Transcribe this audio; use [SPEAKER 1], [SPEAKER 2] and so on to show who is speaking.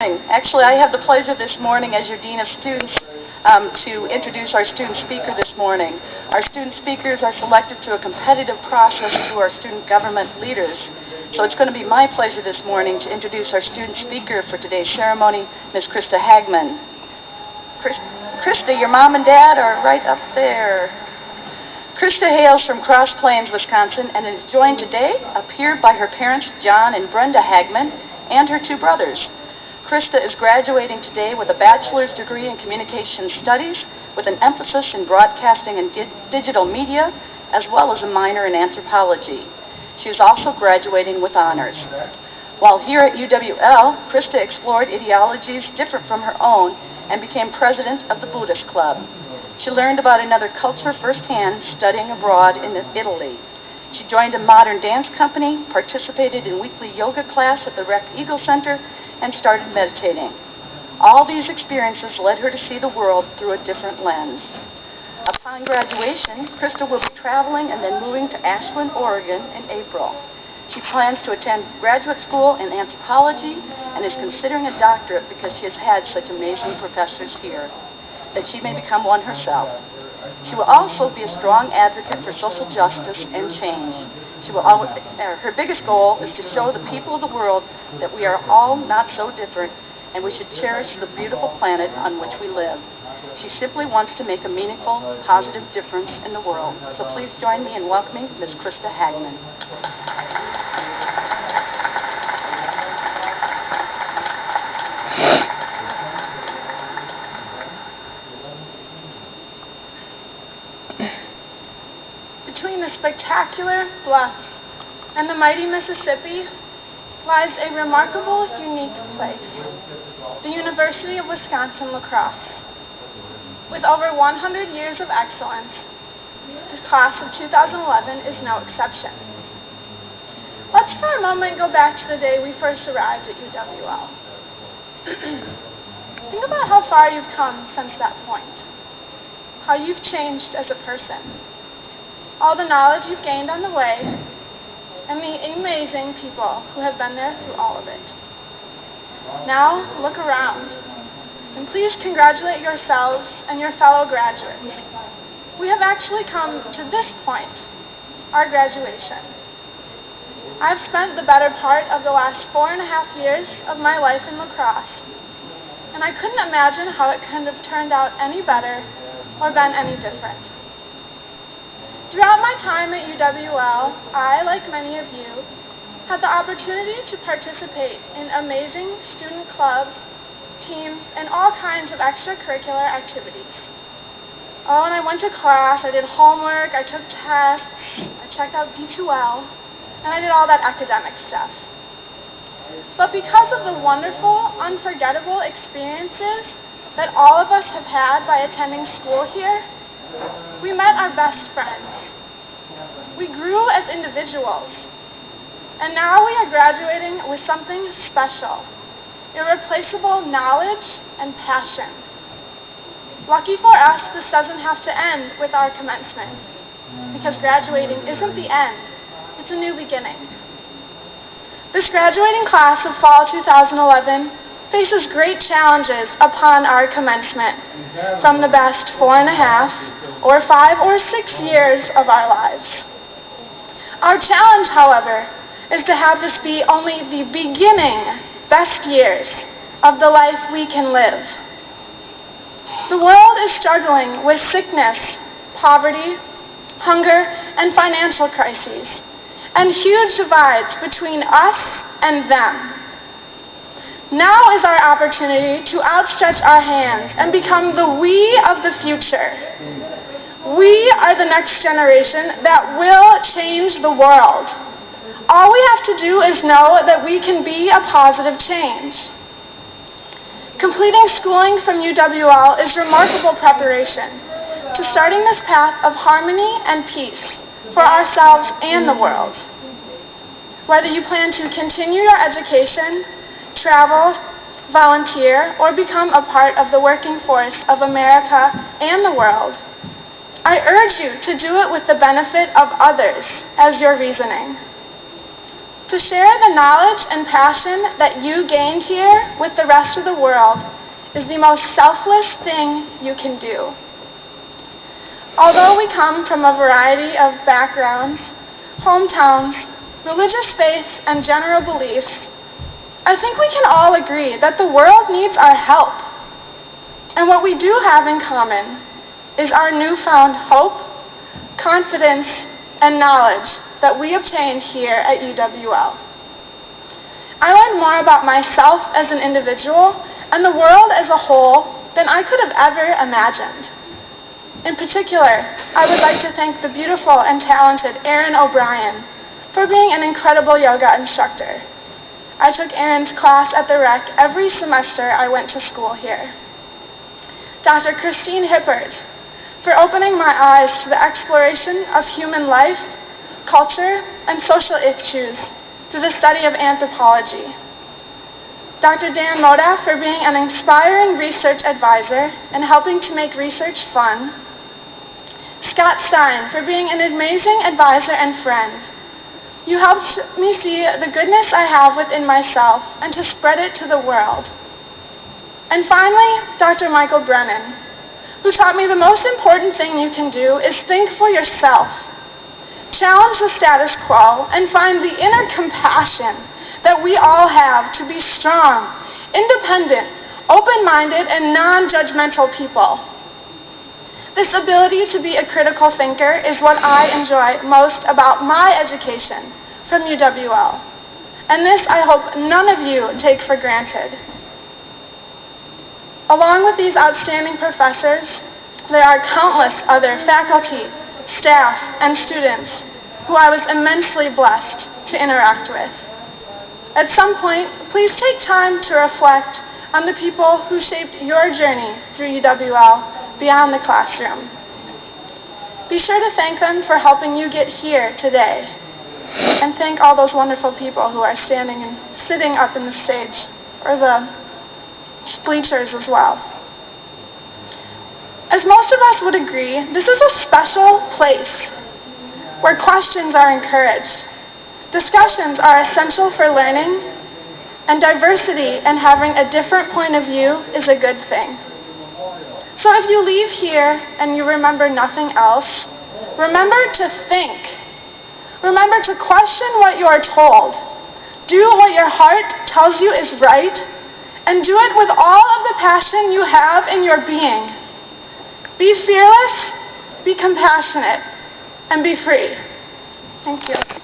[SPEAKER 1] Actually, I have the pleasure this morning as your Dean of Students to introduce our student speaker this morning. Our student speakers are selected through a competitive process through our student government leaders. So it's going to be my pleasure this morning to introduce our student speaker for today's ceremony, Ms. Krista Hagman. Krista, your mom and dad are right up there. Krista hails from Crosse Plains, Wisconsin, and is joined today up here by her parents, John and Brenda Hagman, and her two brothers. Krista is graduating today with a bachelor's degree in communication studies with an emphasis in broadcasting and digital media, as well as a minor in anthropology. She is also graduating with honors. While here at UWL, Krista explored ideologies different from her own and became president of the Buddhist Club. She learned about another culture firsthand studying abroad in Italy. She joined a modern dance company, participated in weekly yoga class at the Rec Eagle Center, and started meditating. All these experiences led her to see the world through a different lens. Upon graduation, Krista will be traveling and then moving to Ashland, Oregon in April. She plans to attend graduate school in anthropology and is considering a doctorate because she has had such amazing professors here, that she may become one herself. She will also be a strong advocate for social justice and change. Her biggest goal is to show the people of the world that we are all not so different and we should cherish the beautiful planet on which we live. She simply wants to make a meaningful, positive difference in the world. So please join me in welcoming Ms. Krista Hagman.
[SPEAKER 2] Between the spectacular bluffs and the mighty Mississippi lies a remarkable, unique place, the University of Wisconsin-La Crosse. With over 100 years of excellence, the class of 2011 is no exception. Let's for a moment go back to the day we first arrived at UWL. Think about how far you've come since that point, how you've changed as a person, all the knowledge you've gained on the way, and the amazing people who have been there through all of it. Now, look around, and please congratulate yourselves and your fellow graduates. We have actually come to this point, our graduation. I've spent the better part of the last 4.5 years of my life in La Crosse, and I couldn't imagine how it could have turned out any better or been any different. Throughout my time at UWL, I, like many of you, had the opportunity to participate in amazing student clubs, teams, and all kinds of extracurricular activities. Oh, and I went to class, I did homework, I took tests, I checked out D2L, and I did all that academic stuff. But because of the wonderful, unforgettable experiences that all of us have had by attending school here, we met our best friends. We grew as individuals. And now we are graduating with something special, irreplaceable knowledge and passion. Lucky for us, this doesn't have to end with our commencement, because graduating isn't the end, it's a new beginning. This graduating class of fall 2011 faces great challenges upon our commencement from the best 4.5 or 5 or 6 years of our lives. Our challenge, however, is to have this be only the beginning best years of the life we can live. The world is struggling with sickness, poverty, hunger, and financial crises, and huge divides between us and them. Now is our opportunity to outstretch our hands and become the we of the future. We are the next generation that will change the world. All we have to do is know that we can be a positive change. Completing schooling from UWL is remarkable preparation to starting this path of harmony and peace for ourselves and the world. Whether you plan to continue your education, travel, volunteer, or become a part of the working force of America and the world, I urge you to do it with the benefit of others as your reasoning. to share the knowledge and passion that you gained here with the rest of the world is the most selfless thing you can do. Although we come from a variety of backgrounds, hometowns, religious faith, and general beliefs, I think we can all agree that the world needs our help. And what we do have in common is our newfound hope, confidence, and knowledge that we obtained here at UWL. I learned more about myself as an individual and the world as a whole than I could have ever imagined. In particular, I would like to thank the beautiful and talented Erin O'Brien for being an incredible yoga instructor. I took Erin's class at the Rec every semester I went to school here. Dr. Christine Hippert for opening my eyes to the exploration of human life, culture, and social issues through the study of anthropology. Dr. Dan Moda for being an inspiring research advisor and helping to make research fun. Scott Stein for being an amazing advisor and friend. You helped me see the goodness I have within myself and to spread it to the world. And finally, Dr. Michael Brennan, who taught me the most important thing you can do is think for yourself. Challenge the status quo and find the inner compassion that we all have to be strong, independent, open-minded, and non-judgmental people. This ability to be a critical thinker is what I enjoy most about my education from UWL. And this I hope none of you take for granted. Along with these outstanding professors, there are countless other faculty, staff, and students who I was immensely blessed to interact with. At some point, please take time to reflect on the people who shaped your journey through UWL beyond the classroom. Be sure to thank them for helping you get here today, and thank all those wonderful people who are standing and sitting up in the stage, or the bleachers as well. As most of us would agree, this is a special place where questions are encouraged, discussions are essential for learning, and diversity and having a different point of view is a good thing. So if you leave here and you remember nothing else, remember to think. Remember to question what you are told. Do what your heart tells you is right, and do it with all of the passion you have in your being. Be fearless, be compassionate, and be free. Thank you.